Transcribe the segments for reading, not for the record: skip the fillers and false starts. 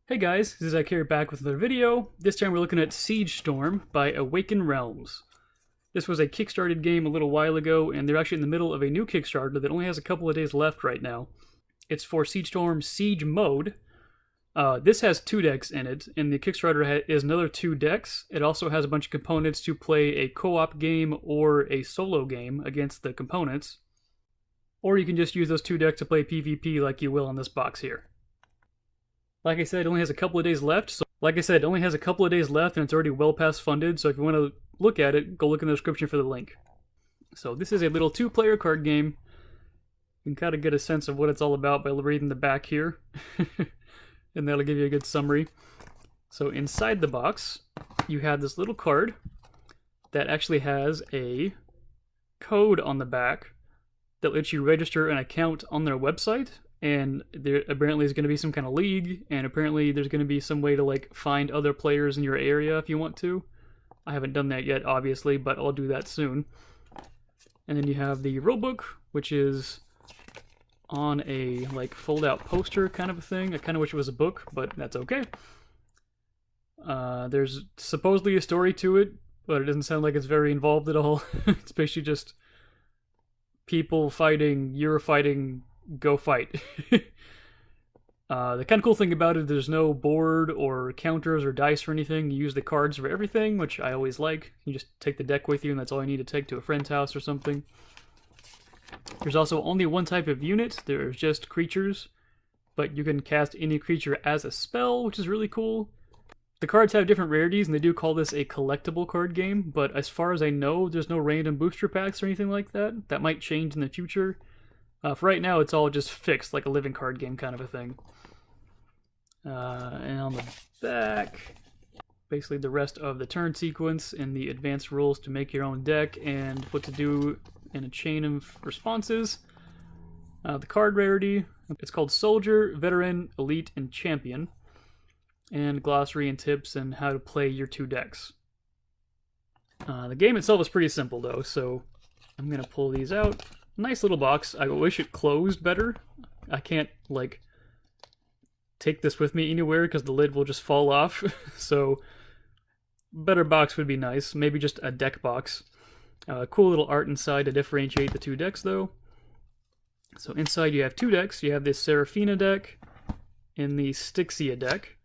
Hey guys, this is Zach here back with another video. This time we're looking at Siege Storm by Awaken Realms. This was a Kickstarted game a little while ago, and they're actually in the middle of a new Kickstarter that only has a couple of days left right now. It's for Siege Storm Siege Mode. This has 2 decks in it, and the Kickstarter is another 2 decks. It also has a bunch of components to play a co-op game or a solo game against the components. Or you can just use those 2 decks to play PvP like you will in this box here. Like I said, it only has a couple of days left. And it's already well past funded. So if you want to look at it, go look in the description for the link. So this is a little 2-player card game. You can kind of get a sense of what it's all about by reading the back here. And that'll give you a good summary. So inside the box, you have this little card that actually has a code on the back that lets you register an account on their website. And there apparently is going to be some kind of league, and apparently there's going to be some way to like find other players in your area if you want to. I haven't done that yet, obviously, but I'll do that soon. And then you have the rulebook, which is on a like fold-out poster kind of a thing. I kind of wish it was a book, but that's okay. There's supposedly a story to it, but it doesn't sound like it's very involved at all. It's basically just people fighting, you're fighting, go fight. The kind of cool thing about it, there's no board or counters or dice or anything. You use the cards for everything, which I always like. You just take the deck with you, and that's all you need to take to a friend's house or something. There's also only one type of unit. There's just creatures, but you can cast any creature as a spell, which is really cool. The cards have different rarities, and they do call this a collectible card game, but as far as I know, there's no random booster packs or anything like that. That might change in the future. For right now, it's all just fixed, like a living card game kind of a thing. And on the back, basically the rest of the turn sequence and the advanced rules to make your own deck and what to do in a chain of responses. The card rarity, it's called Soldier, Veteran, Elite, and Champion. And glossary and tips and how to play your 2 decks. The game itself is pretty simple though, so I'm going to pull these out. Nice little box. I wish it closed better. I can't, like, take this with me anywhere because the lid will just fall off. So, better box would be nice. Maybe just a deck box. Cool little art inside to differentiate the 2 decks, though. So inside you have 2 decks. You have this Seraphina deck and the Styxia deck.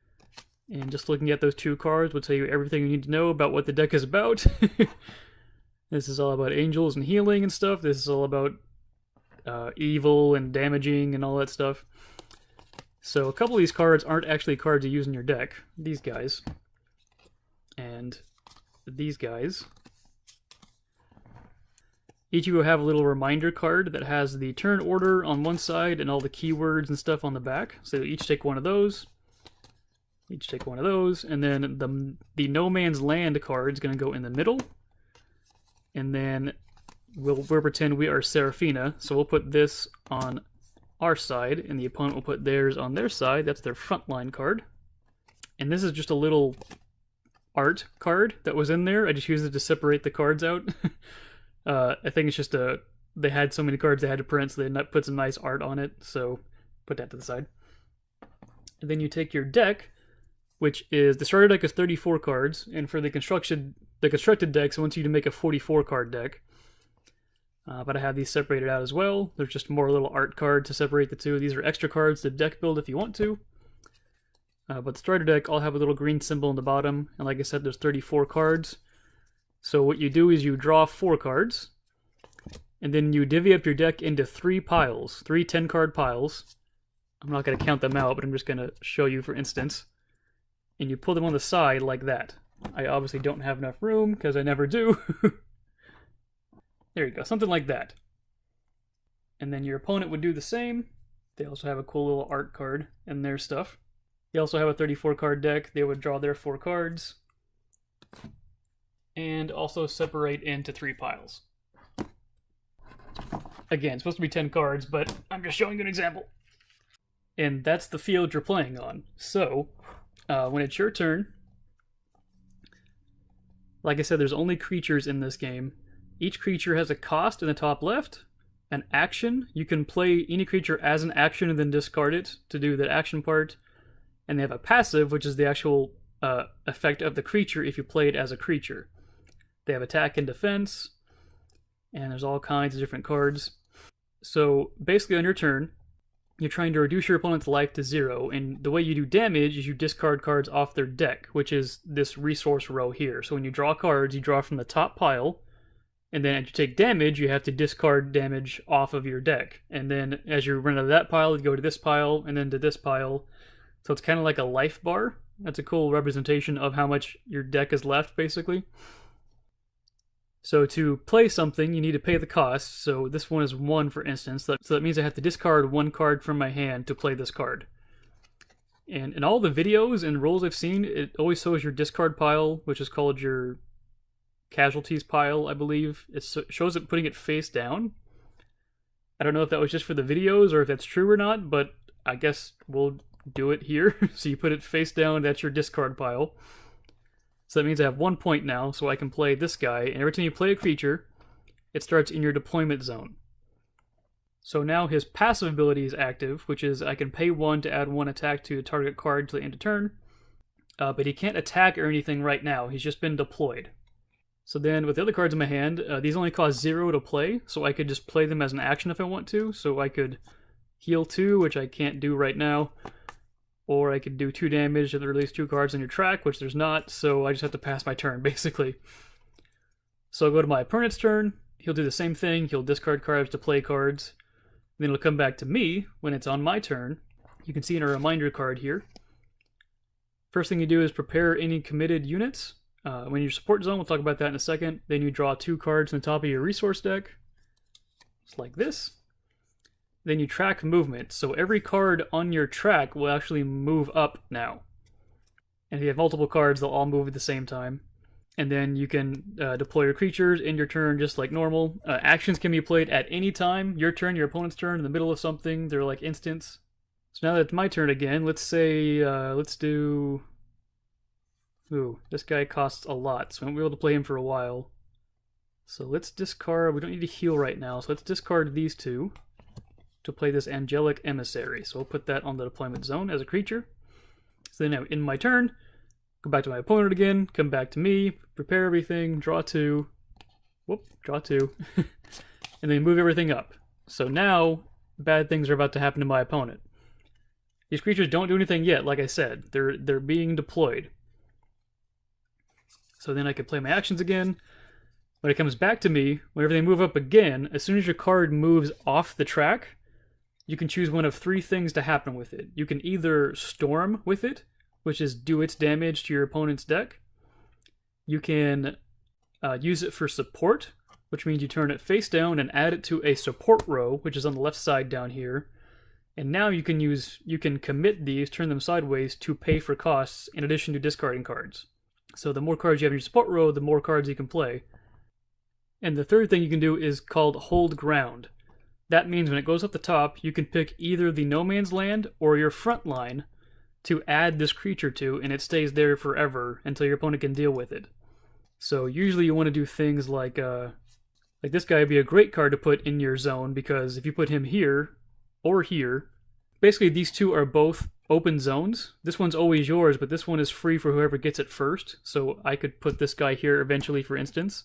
And just looking at those 2 cards will tell you everything you need to know about what the deck is about. This is all about angels and healing and stuff. This is all about evil and damaging and all that stuff. So a couple of these cards aren't actually cards you use in your deck. These guys. And these guys. Each of you have a little reminder card that has the turn order on one side and all the keywords and stuff on the back. So each take one of those. Each take one of those. And then the No Man's Land card is going to go in the middle. And then we'll pretend we are Seraphina, so we'll put this on our side, and the opponent will put theirs on their side. That's their frontline card. And this is just a little art card that was in there. I just used it to separate the cards out. I think it's just they had so many cards they had to print, so they put some nice art on it, so put that to the side. And then you take your deck, which is, the starter deck is 34 cards, and for the constructed decks, I want you to make a 44-card deck. But I have these separated out as well. There's just more little art cards to separate the 2. These are extra cards to deck build if you want to. But the starter deck, I'll have a little green symbol on the bottom, and like I said, there's 34 cards. So what you do is you draw 4 cards, and then you divvy up your deck into 3 piles, 3 10-card piles. I'm not going to count them out, but I'm just going to show you for instance. And you pull them on the side like that. I obviously don't have enough room, because I never do. There you go, something like that. And then your opponent would do the same. They also have a cool little art card in their stuff. They also have a 34-card deck. They would draw their 4 cards. And also separate into 3 piles. Again, it's supposed to be 10 cards, but I'm just showing you an example. And that's the field you're playing on. So, when it's your turn, like I said, there's only creatures in this game. Each creature has a cost in the top left, an action. You can play any creature as an action and then discard it to do the action part. and they have a passive, which is the actual effect of the creature if you play it as a creature. They have attack and defense, and there's all kinds of different cards. So basically on your turn, you're trying to reduce your opponent's life to 0, and the way you do damage is you discard cards off their deck, which is this resource row here. So when you draw cards, you draw from the top pile, and then as you take damage, you have to discard damage off of your deck. And then as you run out of that pile, you go to this pile, and then to this pile. So it's kind of like a life bar. That's a cool representation of how much your deck is left, basically. So to play something, you need to pay the cost. So this one is 1, for instance. So that means I have to discard 1 card from my hand to play this card. And in all the videos and rules I've seen, it always shows your discard pile, which is called your casualties pile, I believe. It shows it putting it face down. I don't know if that was just for the videos or if that's true or not, but I guess we'll do it here. So you put it face down, that's your discard pile. So that means I have 1 point now, so I can play this guy, and every time you play a creature, it starts in your deployment zone. So now his passive ability is active, which is I can pay 1 to add 1 attack to a target card till the end of turn, but he can't attack or anything right now, he's just been deployed. So then with the other cards in my hand, these only cost 0 to play, so I could just play them as an action if I want to, so I could heal 2, which I can't do right now. Or I could do 2 damage and release 2 cards on your track, which there's not, so I just have to pass my turn, basically. So I'll go to my opponent's turn, he'll do the same thing, he'll discard cards to play cards, then it'll come back to me when it's on my turn. You can see in a reminder card here. First thing you do is prepare any committed units. When your support zone, we'll talk about that in a second. Then you draw 2 cards on the top of your resource deck, just like this. Then you track movement, so every card on your track will actually move up now. And if you have multiple cards, they'll all move at the same time. And then you can deploy your creatures in your turn just like normal. Actions can be played at any time. Your turn, your opponent's turn, in the middle of something. They're like instants. So now that it's my turn again, let's say, let's do... Ooh, this guy costs a lot, so I won't be able to play him for a while. So let's discard... We don't need to heal right now, so let's discard these 2 to play this Angelic Emissary. So we'll put that on the deployment zone as a creature. So then now in my turn, go back to my opponent again, come back to me, prepare everything, draw 2, whoop, draw 2, and then move everything up. So now, bad things are about to happen to my opponent. These creatures don't do anything yet, like I said. They're being deployed. So then I can play my actions again. When it comes back to me, whenever they move up again, as soon as your card moves off the track, you can choose one of 3 things to happen with it. You can either storm with it, which is do its damage to your opponent's deck. You can use it for support, which means you turn it face down and add it to a support row, which is on the left side down here. And now you can commit these, turn them sideways to pay for costs in addition to discarding cards. So the more cards you have in your support row, the more cards you can play. And the third thing you can do is called Hold Ground. That means when it goes up the top, you can pick either the No Man's Land or your front line to add this creature to, and it stays there forever until your opponent can deal with it. So usually you want to do things like this guy would be a great card to put in your zone, because if you put him here or here, basically these 2 are both open zones. This one's always yours, but this one is free for whoever gets it first. So I could put this guy here eventually, for instance.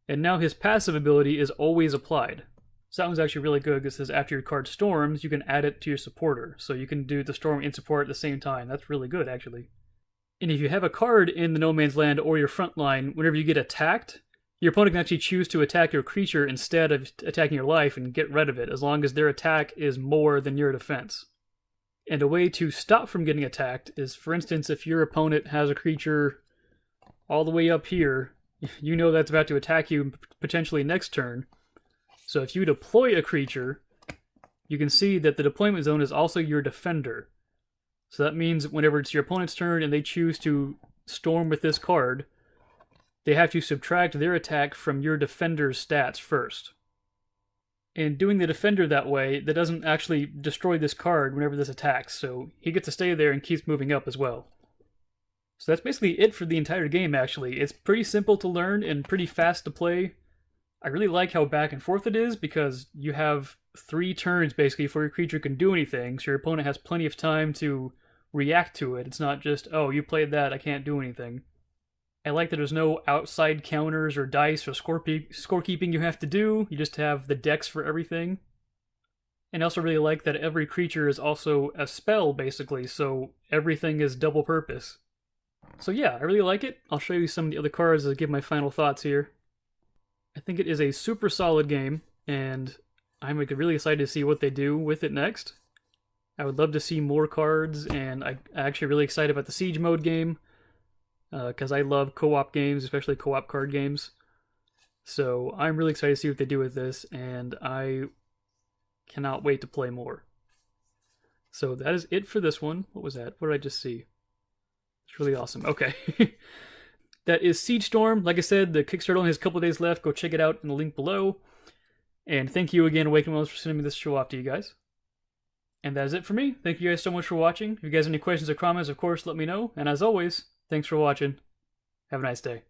And now his passive ability is always applied. So that one's actually really good, because it says after your card storms, you can add it to your supporter. So you can do the storm and support at the same time. That's really good, actually. And if you have a card in the No Man's Land or your front line, whenever you get attacked, your opponent can actually choose to attack your creature instead of attacking your life and get rid of it, as long as their attack is more than your defense. And a way to stop from getting attacked is, for instance, if your opponent has a creature all the way up here, you know that's about to attack you potentially next turn. So if you deploy a creature, you can see that the deployment zone is also your defender. So that means whenever it's your opponent's turn and they choose to storm with this card, they have to subtract their attack from your defender's stats first. And doing the defender that way, that doesn't actually destroy this card whenever this attacks, so he gets to stay there and keeps moving up as well. So that's basically it for the entire game, actually. It's pretty simple to learn and pretty fast to play. I really like how back and forth it is, because you have 3 turns basically before your creature can do anything, so your opponent has plenty of time to react to it. It's not just, oh, you played that, I can't do anything. I like that there's no outside counters or dice or scorekeeping you have to do. You just have the decks for everything. And I also really like that every creature is also a spell, basically, so everything is double purpose. So yeah, I really like it. I'll show you some of the other cards as I give my final thoughts here. I think it is a super solid game, and I'm really excited to see what they do with it next. I would love to see more cards, and I'm actually really excited about the Siege mode game, because I love co-op games, especially co-op card games. So I'm really excited to see what they do with this, and I cannot wait to play more. So that is it for this one. What was that? What did I just see? It's really awesome. Okay. That is Siege Storm. Like I said, the Kickstarter only has a couple days left. Go check it out in the link below. And thank you again, Awakened Wells, for sending me this show off to you guys. And that is it for me. Thank you guys so much for watching. If you guys have any questions or comments, of course, let me know. And as always, thanks for watching. Have a nice day.